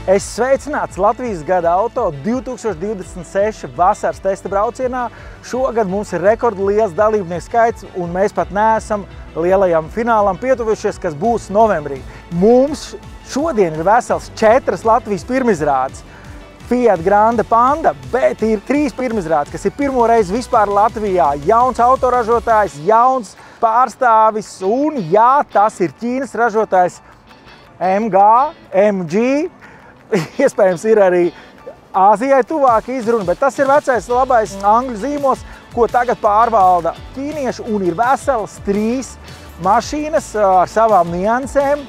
Es sveicināts Latvijas gada auto 2026 vasaras testa braucienā. Šogad mums ir rekordliels dalībnieku skaits, un mēs pat neesam lielajam finālam pietuvušies, kas būs novembrī. Mums šodien ir vesels 4 Latvijas pirmizrādes. Fiat Grande Panda, bet ir 3 pirmizrādes, kas ir pirmo reizi vispār Latvijā. Jauns autoražotājs, jauns pārstāvis, un jā, tas ir Ķīnas ražotājs MG. Iespējams, ir arī Āzijai tuvāka izruna, bet tas ir vecais labais angļu zīmols, ko tagad pārvalda ķīnieši, un ir veselas 3 mašīnas ar savām niansēm.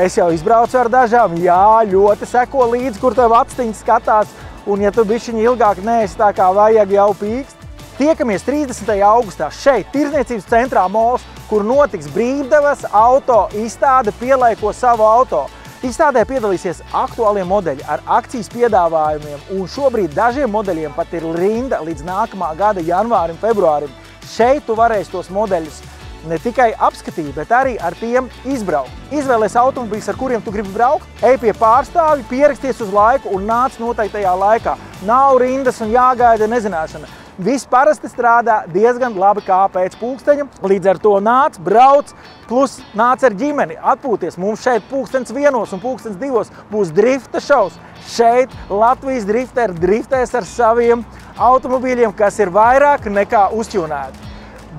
Es jau izbraucu ar dažām, jā, ļoti seko līdzi, kur tev atstiņas skatās, un ja tu bišķiņi ilgāk neesi tā kā vajag, jau pīkst. Tiekamies 30. augustā šeit, Tirdzniecības centrā Mols, kur notiks brīvdevas auto izstāde Pielaiko savu auto. Izstādē piedalīsies aktuālie modeļi ar akcijas piedāvājumiem, un šobrīd dažiem modeļiem pat ir rinda līdz nākamā gada janvārim, februārim. Šeit tu varēsi tos modeļus ne tikai apskatīt, bet arī ar tiem izbraukt. Izvēlies automobīļus, ar kuriem tu gribi braukt, ej pie pārstāvja, pieraksties uz laiku un nāc noteiktajā laikā. Nav rindas un jāgaida nezināšana. Viss parasti strādā diezgan labi kā pēc pulksteņa, līdz ar to nāc, brauc, plus nāc ar ģimeni, atpūties. Mums šeit 1:01 un 2:02 būs drifta šovs. Šeit Latvijas drifteri driftēs ar saviem automobīļiem, kas ir vairāk nekā uzķūnēti.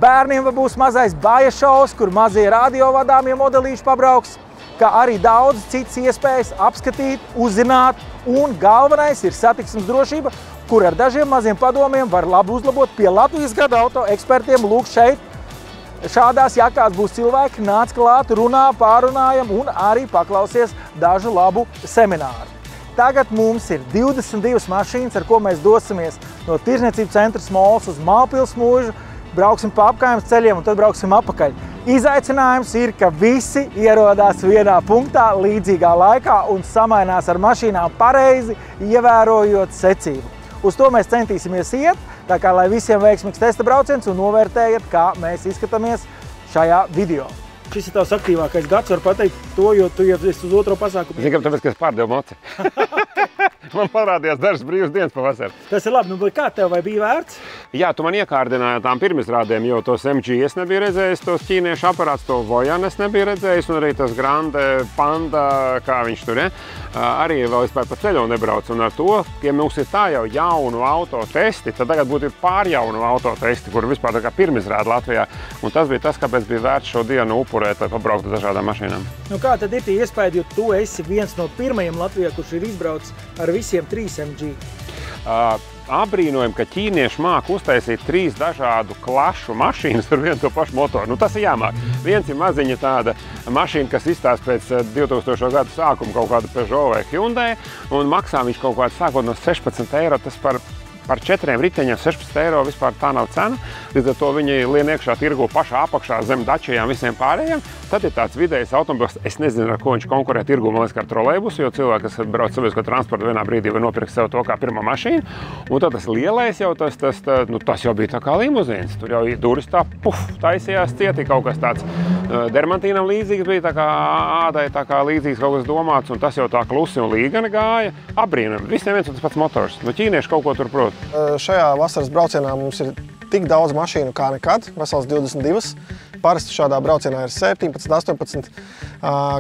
Bērniem būs mazais baja šovs, kur mazie radiovadāmie modelīši pabrauks, kā arī daudz citas iespējas apskatīt, uzzināt, un galvenais ir satiksmes drošība, kur ar dažiem maziem padomiem var labi uzlabot. Pie Latvijas gada auto ekspertiem lūk šeit. Šādās jakās būs cilvēki, nāc klāt, runā, pārunājam un arī paklausies dažu labu semināru. Tagad mums ir 22 mašīnas, ar ko mēs dosimies no Tirdzniecības centra Mols uz Mālpils mūžu, brauksim pa apkaimes ceļiem un tad brauksim apakaļ. Izaicinājums ir, ka visi ierodās vienā punktā līdzīgā laikā un samainās ar mašīnām pareizi, ievērojot secību. Uz to mēs centīsimies iet, tā kā lai visiem veiksmīgs testa brauciens un novērtējiet, kā mēs izskatāmies šajā video. Šis ir tavs aktīvākais gads, var pateikt to, jo tu jau esi uz otro pasākumu. Zinu, tāpēc, ka es pārdevu moci. Man parādījās dažas brīvas dienas pavasarī. Tas ir labi, nu kā tev vai bija vērts? Jā, tu man iekārdināji tām pirmizrādēm, jo tos MG es nebiju redzējis, tos ķīniešu aparāts, to Vojan es nebiju redzējis, un arī tas Grande Panda, kā viņš tur, arī vēl vispār pa ceļu nebrauc. Un ar to, ja mums ir tā jau jaunu auto testi, tad tagad būtu pārjaunu auto testi, kur vispār tā kā pirmizrāda Latvijā. Un tas bija tas, kāpēc bija vērts šo dienu upurēt, lai pabrauktu dažādām mašīnām. Nu kā tad ir tie iespēja, jo tu esi viens no pirmajiem Latvijā, kurš ir izbraucis ar visiem 3 MG? Abrīnojam, ka ķīnieši māk uztaisīt 3 dažādu klašu mašīnas ar vienu to pašu motoru. Nu, tas ir jāmāk. Viens ir maziņa tāda mašīna, kas izstāsta pēc 2000. gadu sākuma kaut kāda Peugeot vai Hyundai, un maksā viņš kaut kādu sākot no 16 eiro. Tas par 4 riteņiem 16 eiro vispār tā nav cena. Līdz ar to viņi lien iekšā tirgu pašā apakšā zem dačajām visiem pārējiem. Tad ir tāds vidējs automobils, es nezinu, ar ko viņš konkurē tirgu, man liekas, kā ar trolejbusu, jo cilvēki, kas brauc sabiedrisko transportu, vienā brīdī var nopirkt sev to kā pirmā mašīna. Un tad tas lielais jau, tas jau bija tā kā limuzīns. Tur jau durvis tā, taisījās cieti, kaut kas tāds dermantīnam līdzīgs bija, tā kā ādai tā kā līdzīgs kaut kas domāts, un tas jau tā klusi un līgani gāja. Abrīnojam, visiem viens un tas pats motors. Nu, ķīnieši kaut ko tur prot. Šajā vasaras braucienā mums ir tik daudz mašīnu kā nekad, vesels 22. Parasti šādā braucienā ir 17, 18.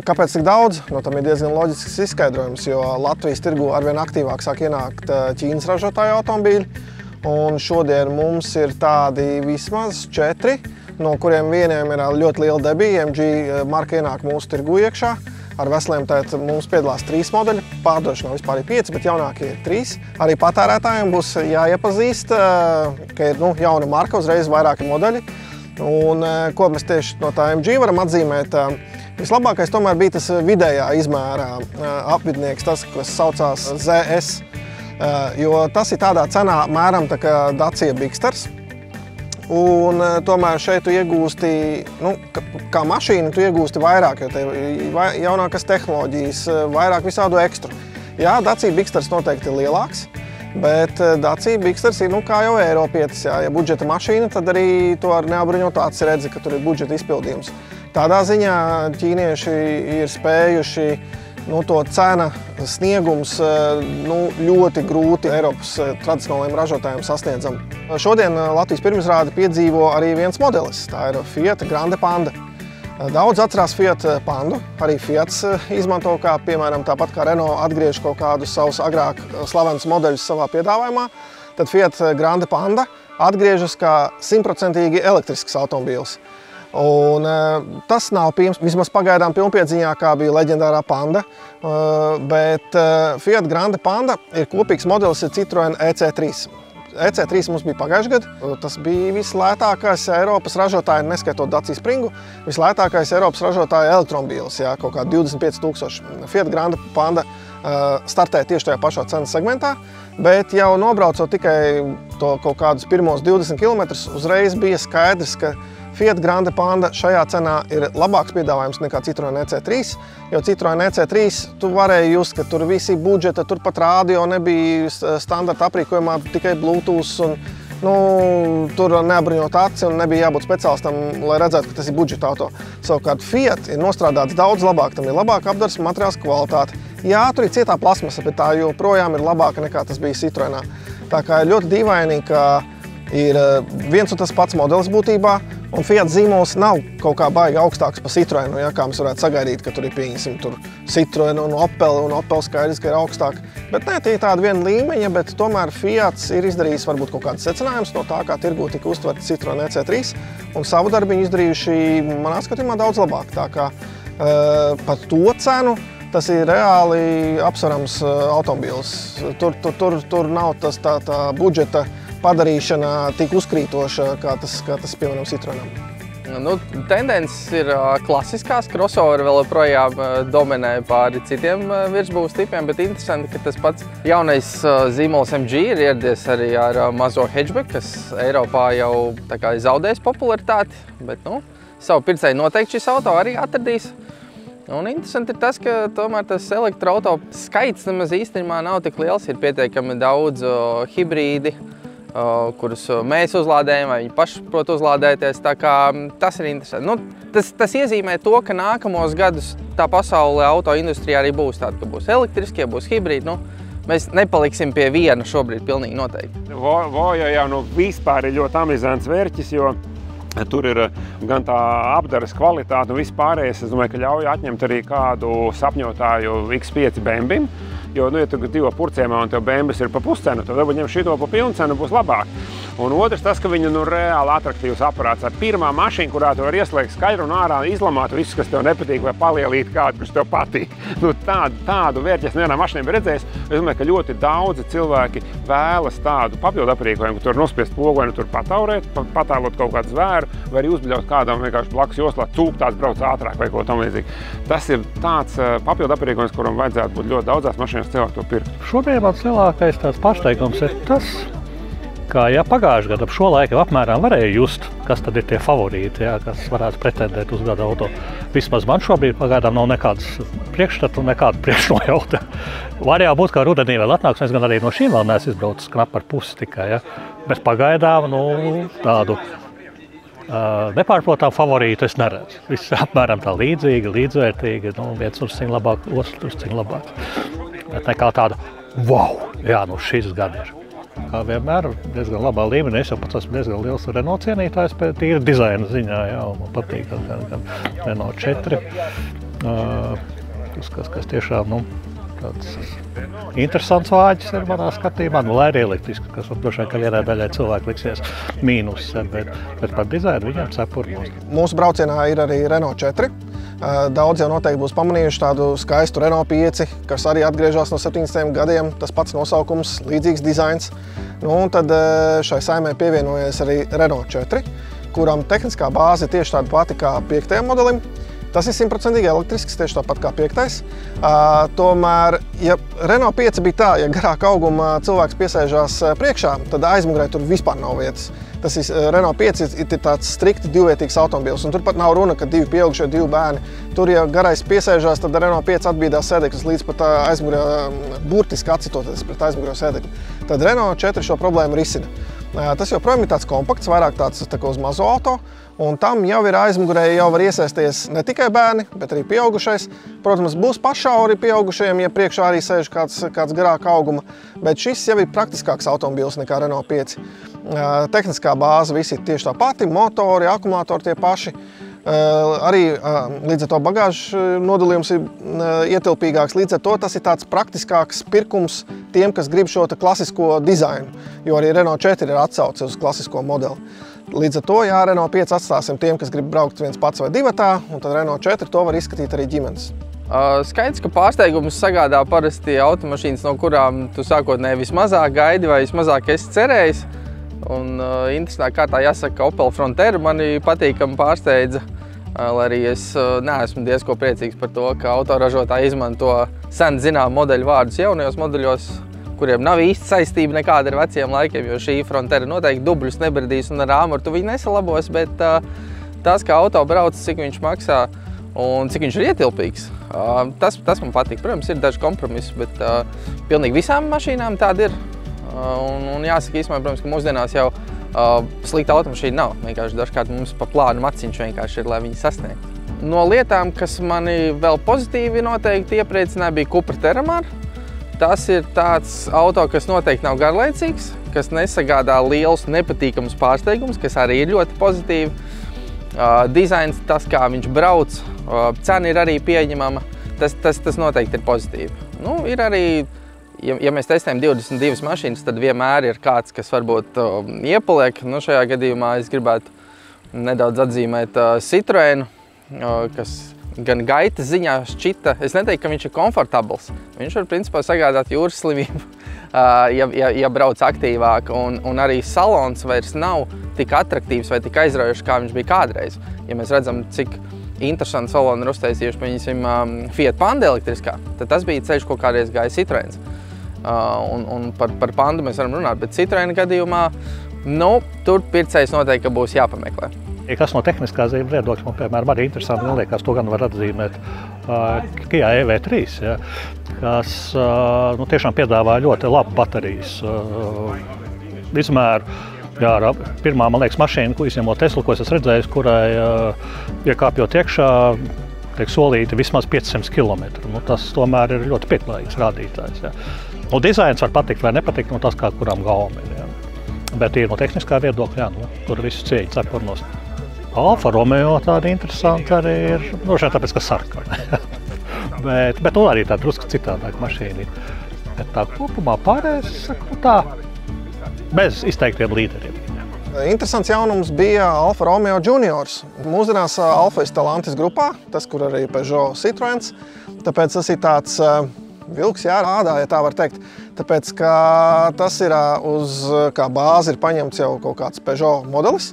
Kāpēc tik daudz? No tam ir diezgan loģisks izskaidrojums, jo Latvijas tirgu arvien aktīvāk sāk ienākt Ķīnas ražotāju automobīļi. Un šodien mums ir tādi vismaz 4, no kuriem vieniem ir ļoti liela debija. MG marka ienāk mūsu tirgu iekšā. Ar veseliem tātad mums piedalās 3 modeļi, pārdošanā vispār ir 5, bet jaunākie ir 3. Arī patērētājiem būs jāiepazīst, ka ir jauna marka, uzreiz vairāki modeļi. Un ko mēs tieši no tā MG varam atzīmēt, vislabākais tomēr bija tas vidējā izmērā apvidnieks, tas, kas saucās ZS, jo tas ir tādā cenā mēram tā kā Dacia Bigstars. Un tomēr šeit tu iegūsti, kā mašīnu, tu iegūsti vairāk, jo tev ir jaunākas tehnoloģijas, vairāk visādu ekstru. Jā, Dacia Bigstars noteikti ir lielāks, bet Dacia Bigstars ir, kā jau Eiropietis, jā. Ja budžeta mašīna, tad arī to ar neapbruņotu aci redzi, ka tur ir budžeta izpildījums. Tādā ziņā ķīnieši ir spējuši to cena, sniegums ļoti grūti Eiropas tradicionālajiem ražotājiem sasniedzam. Šodien Latvijas pirmizrādi piedzīvo arī viens modelis, tā ir Fiat Grande Panda. Daudz atcerās Fiat Pandu, arī Fiats izmanto, kā piemēram tāpat kā Renault atgriež kaut kādus savus agrāk slavenus modeļus savā piedāvājumā, tad Fiat Grande Panda atgriežas kā 100% elektrisks automobīls. Un tas nav pieejams vismaz pagaidām pilnpiedziņā, kā bija leģendārā Panda, bet Fiat Grande Panda ir kopīgs modelis ar Citroen EC3. EC3 mums bija pagājušajā gadā. Tas bija vislētākais Eiropas ražotāja, neskaitot Dacia Springu, vislētākais Eiropas ražotāja elektromobīls, kaut kā 25 000. Fiat Grande Panda startēja tieši tajā pašā cenas segmentā, bet jau nobraucot tikai to kaut kādus pirmos 20 km, uzreiz bija skaidrs, ka Fiat Grande Panda šajā cenā ir labāks piedāvājums nekā Citroen EC3, jo Citroen EC3 tu varēji just, ka tur visi budžeta, tur pat radio nebija standarta aprīkojumā, tikai Bluetooth un tur neapbruņot aci un nebija jābūt speciālistam, lai redzētu, ka tas ir budžeta auto. Savukārt Fiat ir nostrādāts daudz labāk, tam ir labāka apdars materiāls kvalitāte. Jā, tur ir cietā plasmasa, bet tā joprojām ir labāka nekā tas bija Citroenā. Tā kā ir ļoti dīvaini, ka ir viens un tas pats modelis būtībā, un Fiat zīmols nav kaut kā baigi augstāks par Citroenu, kā mēs varētu sagaidīt, ka tur ir pieņemsim Citroen un Opel skaidrs, ka ir augstāk. Bet nē, tie ir tādi viena līmeņa, bet tomēr Fiats ir izdarījis varbūt kaut kāds secinājums no tā, kā tirgū tika uztverta Citroen EC3, un savu darbiņu izdarījuši, manā skatījumā, daudz labāk. Tā kā par to cenu tas ir reāli apsverams automobīls. Tur nav tā budžeta padarīšana tik uzkrītoša, kā tas piemēram, Citroenam. Tendences ir klasiskās, crossoveri vēl joprojām dominē pāri citiem virsbūves tipiem, bet interesanti, ka tas pats jaunais zīmols MG ir ieradies arī ar mazo hatchback, kas Eiropā jau tā kā zaudējis popularitāti, bet savu pircēju noteikti šis auto arī atradīs. Un interesanti ir tas, ka tomēr tas elektroauto skaits nemaz īstenībā nav tik liels, ir pietiekami daudz hibrīdi, kurus mēs uzlādējam, vai viņi paši prot uzlādēties, tā kā tas ir interesanti. Tas iezīmē to, ka nākamos gadus tā pasaulē auto industrijā arī būs tāda, ka būs elektriskie, būs hibrīdi, mēs nepaliksim pie viena šobrīd pilnīgi noteikti. Voja jau vispār ir ļoti amizants vērķis, jo tur ir gan tā apdares kvalitāte un viss pārējais, es domāju, ka ļauj atņemt arī kādu sapņotāju X5 Bembim. Jo, ja tu dzīvo purcēmā un tev Bembis ir pa puscenu, tad varbūt ņem šito pa pilnu cenu būs labāk. Un otrs tas, ka viņa reāli atraktīvs aparāts. Ar pirmā mašīna, kurā tu var ieslēgt skaidru un ārā izlamāt visu, kas tev nepatīk, vai palielīt kādu, kas tev patīk. Tādu vērķi es nevienā mašīnā biju redzējis. Es domāju, ka ļoti daudzi cilvēki vēlas tādu papildu aprīkojumu, ka tur nospiest pogu, vai tur pataurēt, patēlot kaut kādu zvēru, vai arī uzbļaut kādam vienkārši blakus joslā, cūktās brauc ātrāk vai ko tam līdzīgi. Tas ir tāds papildu aprīkojums, kuram vajadzētu būt ļoti daudzās mašīnās cilvēku to pirkt. Šobrīd mans lielākais tāds pārsteigums ir tas, ka pagājušajā gadā ap šo laiku apmēram varēja just, kas tad ir tie favorīti, kas varētu pretendēt uz gada auto. Vismaz man šobrīd pagaidām nav nekādas priekšstatu un nekāda priekšnojauta. Var jau būt, ka rudenī vēl atnāks, mēs gan arī no šīm vēl neesam izbraucis knap par pusi tikai, bet pagaidām tādu nepārprotām favorītu es neredzu. Viss apmēram tā līdzīgi, līdzvērtīgi, viens uzciņ labāk, otrs uzciņ labāk. Bet nekā tāda, šis gada ir. Kā vienmēr, diezgan labā līmenī. Es jau pats esmu diezgan liels Renault cienītājs, bet tīri dizaina ziņā, man patīk gan Renault 4, kas tiešām, tāds interesants vāģis ir manā skatījumā, lai arī elektriski, kas droši vien, ka vienai daļai cilvēki liksies mīnus, bet par dizainu viņam cepur mūs. Mūsu braucienā ir arī Renault 4. Daudz jau noteikti būs pamanījuši tādu skaistu Renault 5, kas arī atgriežas no 70 gadiem, tas pats nosaukums, līdzīgs dizains. Un tad šai saimē pievienojies arī Renault 4, kuram tehniskā bāze ir tieši tāda pati kā 5. modelim. Tas ir 100% elektrisks, tieši tāpat kā 5. Tomēr, ja Renault 5 bija tā, ja garāka auguma cilvēks piesēžās priekšā, tad aizmugurē tur vispār nav vietas. Tas ir Renault 5 ir tāds strikti divvietīgs automobils, un tur pat nav runa, ka 2 pieaugušie, 2 bērni. Tur, ja garais piesēžās, tad Renault 5 atbīdās sēdeklis līdz pat aizmugurē, burtiski atcitoties pret aizmugurē sēdekli. Tad Renault 4 šo problēmu risina. Tas joprojām ir tāds kompakts, vairāk tāds tā kā uz mazo auto. Un tam jau ir aizmugurē, jau var iesaisties ne tikai bērni, bet arī pieaugušais. Protams, būs pašauri pieaugušajiem, ja priekšā arī sēž kāds garāka auguma. Bet šis jau ir praktiskāks automobils nekā Renault 5. Tehniskā bāze visi ir tieši tā pati, motori, akumulatori tie paši. Arī līdz ar to bagāžu nodalījums ir ietilpīgāks. Līdz ar to tas ir tāds praktiskāks pirkums tiem, kas grib šo klasisko dizainu, jo arī Renault 4 ir atsauce uz klasisko modeli. Līdz ar to, jā, Renault 5 atstāsim tiem, kas grib braukt viens pats vai divatā, un tad Renault 4 to var izskatīt arī ģimenes. Skaidrs, ka pārsteigumus sagādā parasti automašīnas, no kurām tu sākotnēji vismazāk gaidi vai vismazāk esi cerējis. Un interesantā kārtā jāsaka, ka Opel Frontera mani patīkami pārsteidza, lai arī es neesmu diezko priecīgs par to, ka autoražotāji izmanto sen zinām modeļu vārdus jaunajos modeļos, kuriem nav īsti saistība nekāda ar veciem laikiem, jo šī Frontera noteikti dubļus nebradīs un ar āmurtu viņi nesalabos, bet tas, kā auto brauc, cik viņš maksā un cik viņš ir ietilpīgs, tas man patīk. Protams, ir daži kompromisi, bet pilnīgi visām mašīnām tāda ir. Un jāsaka īstenībā, protams, ka mūsdienās jau slikta automašīna nav. Vienkārši dažkārt mums pa plānu maciņš vienkārši ir, lai viņi sasniegtu. No lietām, kas mani vēl pozitīvi noteikti iepriecināja, bija Cupra Terramar. Tas ir tāds auto, kas noteikti nav garlaicīgs, kas nesagādā lielus nepatīkamus pārsteigumus, kas arī ir ļoti pozitīvi. Dizains, tas, kā viņš brauc, cena ir arī pieņemama. Tas noteikti ir pozitīvi. Nu, ir arī Ja mēs testējam 22 mašīnas, tad vienmēr ir kāds, kas varbūt iepaliek. Nu, šajā gadījumā es gribētu nedaudz atzīmēt Citroenu, kas gan gaitas ziņā šķita. Es neteiktu, ka viņš ir komfortabls. Viņš var principā sagādāt jūras slimību, ja brauc aktīvāk. Un arī salons vairs nav tik atraktīvs vai tik aizraujošs, kā viņš bija kādreiz. Ja mēs redzam, cik interesanti salonu ir uztaisījuši, piemēram, Fiat Panda elektriskā, tad tas bija ceļš, ko kādreiz gāja Citroens. Un par Pandu mēs varam runāt, bet Citroena gadījumā, tur pircējs noteikti būs jāpameklē. Kas no tehniskā viedokļa, man, piemēram, arī interesanti, man liekas, to gan var atzīmēt Kia EV3, ja, kas tiešām piedāvā ļoti labu baterijas izmēru. Jā, pirmā, man liekas, mašīna, ko izņemot Teslu, ko es esmu redzējis, kurai iekāpjot iekšā, tiek solīti vismaz 500 km. Tas tomēr ir ļoti pieklājīgs rādītājs. Ja. Dizains var patikt vai nepatikt, tas kā kurām gaumi ir. Ja. Bet ir no tehniskā viedokļa, tur visu cieņu cepurnos. Alfa Romeo tāda interesanta arī ir, tāpēc, ka sarkana. bet arī tā drusku citādāk mašīna ir. Bet tā kopumā pārējais, saku, tā, bez izteiktiem līderiem. Interesants jaunums bija Alfa Romeo Juniors. Mūsdienās Alfa Stellantis grupā, tas, kur arī Peugeot Citroens. Tāpēc tas ir tāds vilks ādā, ja tā var teikt. Tāpēc, ka tas ir uz kā bāzi ir paņemts jau kaut kāds Peugeot modelis.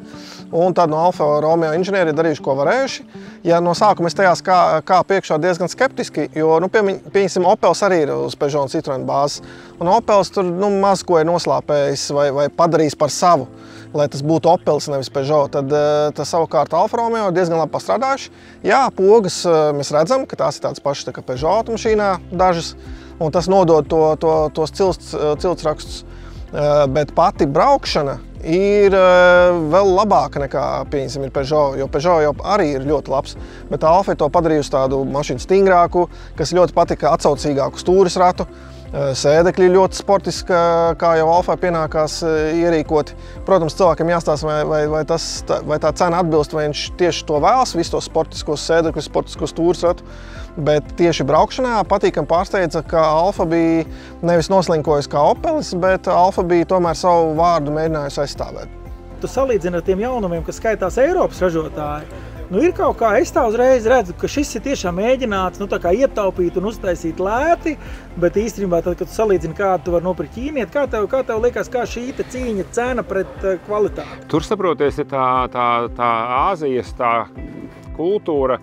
Un tad no Alfa Romeo inženieri ir darījuši, ko varējuši. Ja no sākuma es tajās kā priekšā diezgan skeptiski, jo, pieņemsim, Opels arī ir uz Peugeot un Citroen bāzes. Un Opels tur maz ko ir noslāpējis vai padarījis par savu, lai tas būtu Opels, nevis Peugeot. Tad savukārt Alfa Romeo diezgan labi pastrādājuši. Jā, pogas mēs redzam, ka tās ir tādas pašas kā Peugeot automašīnā dažas, un tas nodod tos ciltsrakstus. Bet pati braukšana ir vēl labāka nekā, pieņemsim, ir Peugeot, jo Peugeot jau arī ir ļoti labs. Bet Alfa ir to padarījusi tādu mašīnu stingrāku, kas ļoti patika atsaucīgāku stūris ratu. Sēdekļi ļoti sportiski, kā jau Alfai pienākās ierīkoti. Protams, cilvēkam jāstāsta, vai tā cena atbilst, vai viņš tieši to vēlas, visu tos sportiskos sēdekļus, sportiskos stūris ratu. Bet tieši braukšanā patīkami pārsteidza, ka Alfa bija nevis noslinkojusi kā Opelis, bet Alfa bija tomēr savu vārdu mēģinājusi aizstāvēt. Tu salīdzini ar tiem jaunumiem, kas skaitās Eiropas ražotāji. Ir kaut kā, es tā uzreiz redzu, ka šis ir tiešām mēģināts tā kā ietaupīt un uztaisīt lēti, bet īstenībā tad, kad tu salīdzini, kādu tu vari nopirkt ķīnieti, kā tev liekas, kā šī cīņa cena pret kvalitāti? Tur, saproties, ir tā Āzijas kultūra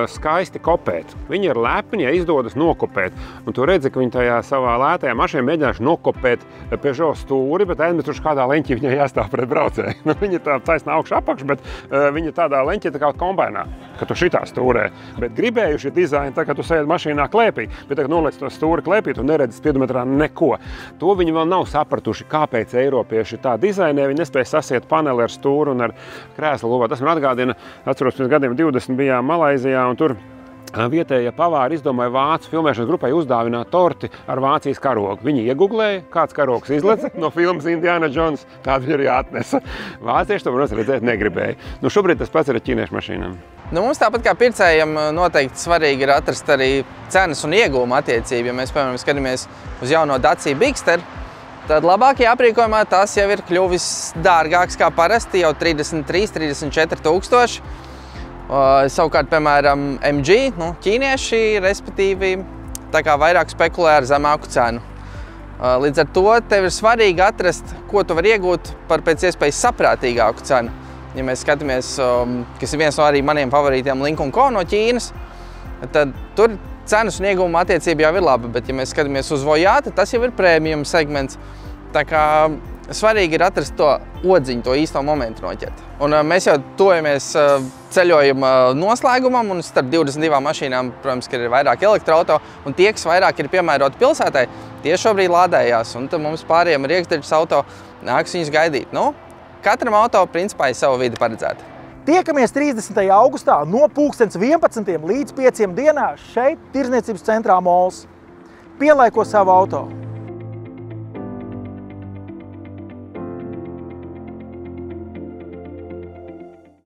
skaisti kopēt. Viņi ir lepni, ja izdodas nokopēt. Un tu redzi, ka viņi tajā savā lētajā mašīnā mēģinājuši nokopēt Peugeot stūri, bet aizmetuši kādā leņķī viņai jāstāv pret braucēju. Viņi tā taisnā augšu apakš, bet viņi tādā leņķī tā kā kombainā. ka tu šitā stūrē. Bet gribējuši dizaini, tā kā tu sēdi mašīnā klēpī, bet tagad noliec to stūri klēpī, tu neredzi spiedometrā neko. To viņi vēl nav sapratuši, kāpēc eiropieši tā dizainē. Viņi nespēja sasiet paneli ar stūru un ar krēslu lobā. Tas man atgādina, atceros, pirms gadiem 20 bijām Malaizijā, un tur vietējie pavāri izdomāja vācu filmēšanas grupai uzdāvināt torti ar Vācijas karogu. Viņi ieguglēja, kāds karogs izleca no filmas Indiana Jones, tādu viņi arī atnesa. Vācieši to, protams, redzēt negribēja. Nu, šobrīd tas pats ir ar ķīniešu mašīnām. Nu, mums tāpat kā pircējiem noteikti svarīgi ir atrast arī cenas un ieguvuma attiecību. Ja mēs, piemēram, skatāmies uz jauno Dacia Bigster, tad labākajā aprīkojumā tas jau ir kļuvis dārgāks kā parasti, jau 33–34 tūkstoši. Savukārt, piemēram, MG, ķīnieši, respektīvi, tā kā vairāk spekulē ar zemāku cenu. Līdz ar to tev ir svarīgi atrast, ko tu vari iegūt par pēc iespējas saprātīgāku cenu. Ja mēs skatāmies, kas ir viens no arī maniem favorītiem Lynk & Co no Ķīnas, tad tur cenas un ieguvuma attiecība jau ir laba, bet ja mēs skatāmies uz Voyage, tas jau ir premium segments. Tā kā svarīgi ir atrast to odziņu, to īsto momentu noķert. Un mēs jau tojamies ceļojuma noslēgumam, un starp 22 mašīnām, protams, ka ir vairāk elektroauto, un tie, kas vairāk ir piemēroti pilsētai, tie šobrīd lādējās, un tad mums pārējiem ir iekšdeļas auto, nāks viņus gaidīt. Nu, katram auto, principā, ir sava vide paredzēta. Tiekamies 30. augustā no 11 līdz 5 dienā šeit Tirdzniecības centrā Mols. Pielaiko savu auto!